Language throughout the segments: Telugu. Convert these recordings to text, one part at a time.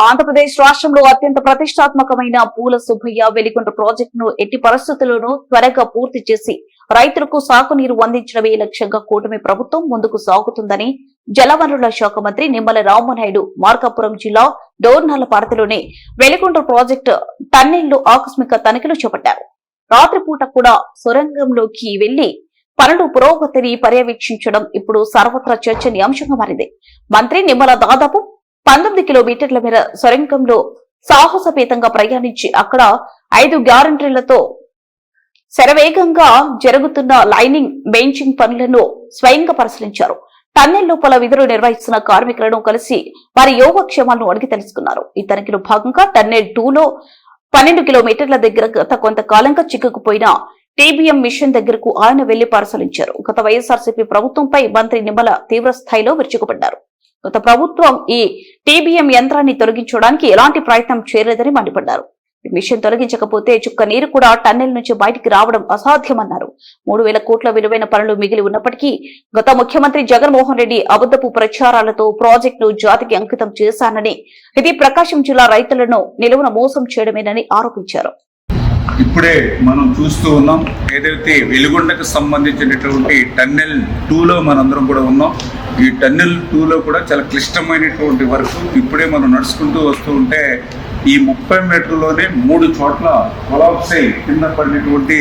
ఆంధ్రప్రదేశ్ రాష్ట్రంలో అత్యంత ప్రతిష్టాత్మకమైన పూల సుబ్బయ్య వెలిగొండ ప్రాజెక్టును ఎట్టి పరిస్థితుల్లోనూ త్వరగా పూర్తి చేసి రైతులకు సాగునీరు అందించడమే లక్ష్యంగా కూటమి ప్రభుత్వం ముందుకు సాగుతుందని జలవనరుల శాఖ మంత్రి నిమ్మల రామనాయుడు మార్కాపురం జిల్లా డోర్నల్లపాలెంలోని వెలిగొండ ప్రాజెక్టు టన్నెల్లో ఆకస్మిక తనిఖీలు చేపట్టారు. రాత్రిపూట కూడా సొరంగంలోకి వెళ్లి పనుల పురోగతిని పర్యవేక్షించడం ఇప్పుడు సర్వత్రా చర్చనీయాంశంగా మారింది. మంత్రి నిమ్మల దాదాపు 19 కిలోమీటర్ల మేర సొరంగంలో సాహసపేతంగా ప్రయాణించి అక్కడ 5 గ్యారంటీలతో శరవేగంగా జరుగుతున్న లైనింగ్ బెంచింగ్ పనులను స్వయంగా పరిశీలించారు. టన్నెల్ లోపల విధులు నిర్వహిస్తున్న కార్మికులను కలిసి వారి యోగక్షేమాలను అడిగి తెలుసుకున్నారు. ఈ తనిఖీలో భాగంగా టన్నెల్ 2లో 12 కిలోమీటర్ల దగ్గర గత కొంతకాలంగా చిక్కుకుపోయిన టీబీఎం మిషన్ దగ్గరకు ఆయన వెళ్లి పరిశీలించారు. గత వైఎస్ఆర్సీపీ ప్రభుత్వంపై మంత్రి నిమ్మల తీవ్ర స్థాయిలో విరుచుకుపడ్డారు. గత ప్రభుత్వం ఈ టీబీఎం యంత్రాన్ని తొలగించడానికి ఎలాంటి ప్రయత్నం చేయలేదని మండిపడ్డారు. ఈ మిషన్ తొలగించకపోతే చుక్క నీరు కూడా టన్నెల్ నుంచి బయటికి రావడం అసాధ్యమన్నారు. 3,000 కోట్ల విలువైన పనులు మిగిలి ఉన్నప్పటికీ గత ముఖ్యమంత్రి జగన్మోహన్ రెడ్డి అబద్ధపు ప్రచారాలతో ప్రాజెక్టును జాతికి అంకితం చేశానని, ఇది ప్రకాశం జిల్లా రైతులను నిలువున మోసం చేయడమేనని ఆరోపించారు. ఇప్పుడే మనం చూస్తూ ఉన్నాం, ఏదైతే వెలిగొండకు సంబంధించినటువంటి టన్నెల్ 2లో మనందరం కూడా ఉన్నాం. ఈ టన్నెల్ 2లో కూడా చాలా క్లిష్టమైనటువంటి వర్క్ ఇప్పుడే మనం నడుచుకుంటూ వస్తూ ఉంటే ఈ 30 మీటర్లోనే 3 చోట్ల కొలాప్స్ అయి కింద పడినటువంటి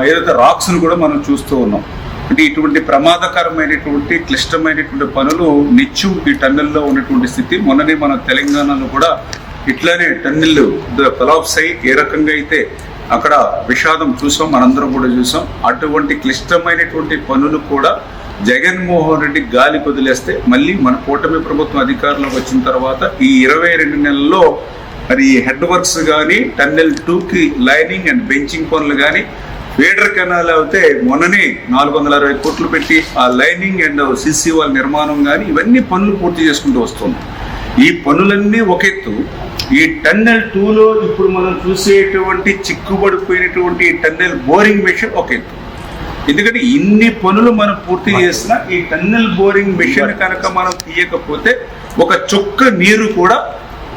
ఏదైతే రాక్స్ ను కూడా మనం చూస్తూ ఉన్నాం. అంటే ఇటువంటి ప్రమాదకరమైనటువంటి క్లిష్టమైనటువంటి పనులు నిత్యం ఈ టన్నెల్లో ఉన్నటువంటి స్థితి. మొన్ననే మన తెలంగాణలో కూడా ఇట్లానే టన్నెల్ కొలాప్స్ అయ్యి ఏ రకంగా అయితే అక్కడ విషాదం చూసాం, మనందరం కూడా చూసాం. అటువంటి క్లిష్టమైనటువంటి పనులు కూడా జగన్మోహన్ రెడ్డి గాలి వదిలేస్తే మళ్ళీ మన కూటమి ప్రభుత్వం అధికారంలోకి వచ్చిన తర్వాత ఈ 22 నెలల్లో మరి హెడ్ వర్క్స్ కానీ టన్నెల్ 2కి లైనింగ్ అండ్ బెంచింగ్ పనులు కానీ ఫీడర్ కెనాల్ అయితే మొన్ననే 460 కోట్లు పెట్టి ఆ లైనింగ్ అండ్ సిసి వాల్ నిర్మాణం కానీ ఇవన్నీ పనులు పూర్తి చేసుకుంటూ వస్తుంది. ఈ పనులన్నీ ఒక ఎత్తు, ఈ టన్నెల్ 2లో ఇప్పుడు మనం చూసేటువంటి చిక్కుబడిపోయినటువంటి టన్నెల్ బోరింగ్ మెషిన్ ఒక ఎత్తు. ఎందుకంటే ఇన్ని పనులు మనం పూర్తి చేసినా ఈ టన్నెల్ బోరింగ్ మెషిన్ కనుక మనం తీయకపోతే ఒక చుక్క నీరు కూడా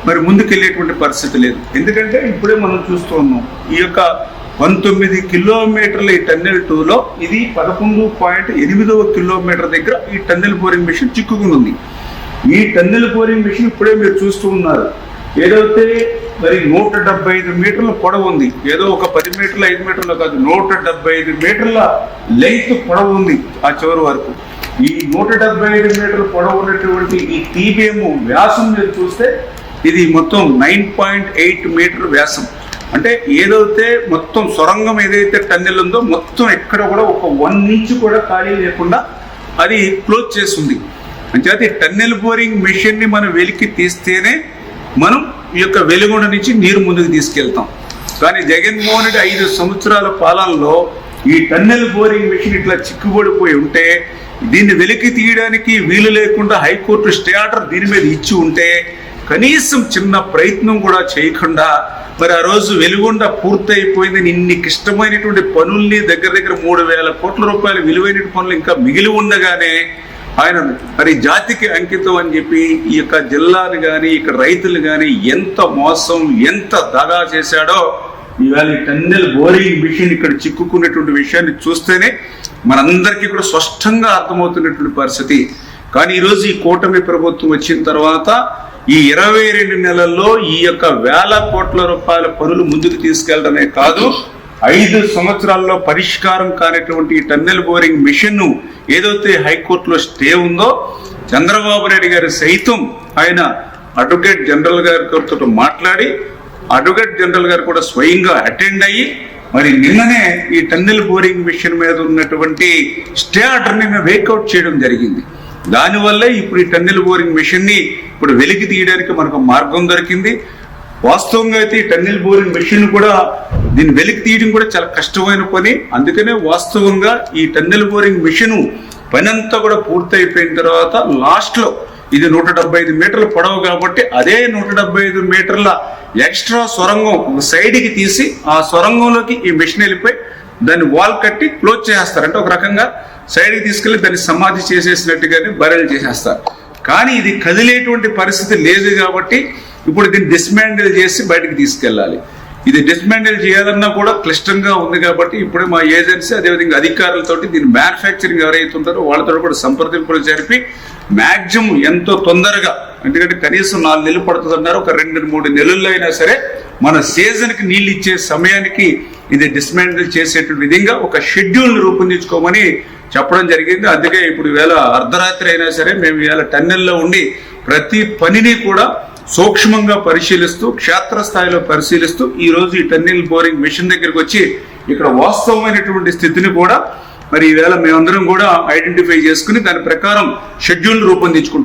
మరి ముందుకెళ్ళేటువంటి పరిస్థితి లేదు. ఎందుకంటే ఇప్పుడే మనం చూస్తూ ఉన్నాం, ఈ యొక్క 19 కిలోమీటర్ల ఈ టన్నెల్ 2లో ఇది 11.8వ కిలోమీటర్ దగ్గర ఈ టన్నెల్ బోరింగ్ మెషిన్ చిక్కుకుని ఉంది. ఈ టన్నెల్ బోరింగ్ మెషిన్ ఇప్పుడే మీరు చూస్తూ ఉన్నారు, ఏదైతే మరి 175 మీటర్ల పొడవు ఉంది. ఏదో ఒక 10 మీటర్ల 5 మీటర్లు కాదు, 175 మీటర్ల లెంగ్త్ పొడవు ఉంది ఆ చివరి వరకు. ఈ 175 మీటర్ల పొడవు ఉన్నటువంటి ఈ టీబీఎం వ్యాసం మీరు చూస్తే ఇది మొత్తం 9.8 మీటర్ వ్యాసం. అంటే ఏదైతే మొత్తం సొరంగం ఏదైతే టన్నెల్ ఉందో మొత్తం ఎక్కడ కూడా ఒక 1 ఇంచ్ కూడా ఖాళీ లేకుండా అది క్లోజ్ చేస్తుంది. అంటే టన్నెల్ బోరింగ్ మెషిన్ ని మనం వెలికి తీస్తేనే మనం ఈ యొక్క వెలిగొండ నుంచి నీరు ముందుకు తీసుకెళ్తాం. కానీ జగన్మోహన్ రెడ్డి 5 సంవత్సరాల పాలనలో ఈ టన్నెల్ బోరింగ్ మెషిన్ ఇట్లా చిక్కుబడిపోయి ఉంటే దీన్ని వెలికి తీయడానికి వీలు లేకుండా హైకోర్టు స్టే ఆర్డర్ దీని మీద ఇచ్చి ఉంటే కనీసం చిన్న ప్రయత్నం కూడా చేయకుండా మరి ఆ రోజు వెలిగొండ పూర్తయిపోయింది. ఇన్ని క్లిష్టమైనటువంటి పనుల్ని దగ్గర 3,000 కోట్ల రూపాయల విలువైన పనులు ఇంకా మిగిలి ఉండగానే ఆయన మరి జాతికి అంకితం అని చెప్పి ఈ యొక్క జిల్లాని కానీ ఇక్కడ రైతులు కానీ ఎంత మోసం ఎంత దగా చేశాడో ఇవాళ టన్నెల్ బోరింగ్ మిషన్ ఇక్కడ చిక్కుకున్నటువంటి విషయాన్ని చూస్తేనే మనందరికీ కూడా స్పష్టంగా అర్థమవుతున్నటువంటి పరిస్థితి. కానీ ఈరోజు ఈ కూటమి ప్రభుత్వం వచ్చిన తర్వాత ఈ 22 నెలల్లో ఈ యొక్క 1,000 కోట్ల రూపాయల పనులు ముందుకు తీసుకెళ్లడమే కాదు, 5 సంవత్సరాల్లో పరిష్కారం కానిటువంటి ఈ టన్నెల్ బోరింగ్ మిషన్ ఏదైతే హైకోర్టులో స్టే ఉందో చంద్రబాబు నాయుడు గారు సైతం ఆయన అడ్వకేట్ జనరల్ గారితో మాట్లాడి అడ్వకేట్ జనరల్ గారు కూడా స్వయంగా అటెండ్ అయ్యి మరి నిన్ననే ఈ టన్నెల్ బోరింగ్ మిషన్ మీద ఉన్నటువంటి స్టే ఆర్డర్ని మేము వేకౌట్ చేయడం జరిగింది. దానివల్లే ఇప్పుడు ఈ టన్నెల్ బోరింగ్ మిషన్ ని ఇప్పుడు వెలికి తీయడానికి మనకు మార్గం దొరికింది. వాస్తవంగా అయితే ఈ టన్నెల్ బోరింగ్ మెషిన్ కూడా దీన్ని వెలికి తీయడం కూడా చాలా కష్టమైన పని. అందుకనే వాస్తవంగా ఈ టన్నెల్ బోరింగ్ మెషిన్ పని అంతా కూడా పూర్తయిపోయిన తర్వాత లాస్ట్ లో ఇది 175 మీటర్ల పొడవు కాబట్టి అదే 175 మీటర్ల ఎక్స్ట్రా సొరంగం ఒక సైడ్కి తీసి ఆ సొరంగంలోకి ఈ మెషిన్ వెళ్ళిపోయి దాన్ని వాల్ కట్టి క్లోజ్ చేసేస్తారు. అంటే ఒక రకంగా సైడ్కి తీసుకెళ్లి దాన్ని సమాధి చేసేసినట్టుగానే బరెల్ చేసేస్తారు. కానీ ఇది కదిలేటువంటి పరిస్థితి లేదు కాబట్టి ఇప్పుడు దీన్ని డిస్మాండిల్ చేసి బయటకు తీసుకెళ్ళాలి. ఇది డిస్మాండిల్ చేయాలన్నా కూడా క్లిష్టంగా ఉంది కాబట్టి ఇప్పుడే మా ఏజెన్సీ అదేవిధంగా అధికారులతోటి దీని మ్యానుఫ్యాక్చరింగ్ ఎవరైతే ఉంటారో వాళ్ళతో కూడా సంప్రదింపులు జరిపి మాక్సిమం ఎంతో తొందరగా, ఎందుకంటే కనీసం 4 నెలలు పడుతుంది అన్నారు, ఒక 2-3 నెలల్లో అయినా సరే మన సీజన్కి నీళ్ళు ఇచ్చే సమయానికి ఇది డిస్మాండిల్ చేసేటువంటి విధంగా ఒక షెడ్యూల్ని రూపొందించుకోమని చెప్పడం జరిగింది. అందుకే ఇప్పుడు ఈవేళ అర్ధరాత్రి అయినా సరే మేము ఈవేళ టన్నెల్లో ఉండి ప్రతి పనిని కూడా సూక్ష్మంగా పరిశీలిస్తూ క్షేత్రస్థాయిలో పరిశీలిస్తూ ఈ రోజు ఈ టన్నెల్ బోరింగ్ మిషన్ దగ్గరికి వచ్చి ఇక్కడ వాస్తవమైనటువంటి స్థితిని కూడా మరి ఈవేళ మేమందరం కూడా ఐడెంటిఫై చేసుకుని దాని ప్రకారం షెడ్యూల్ రూపొందించుకుంటాం.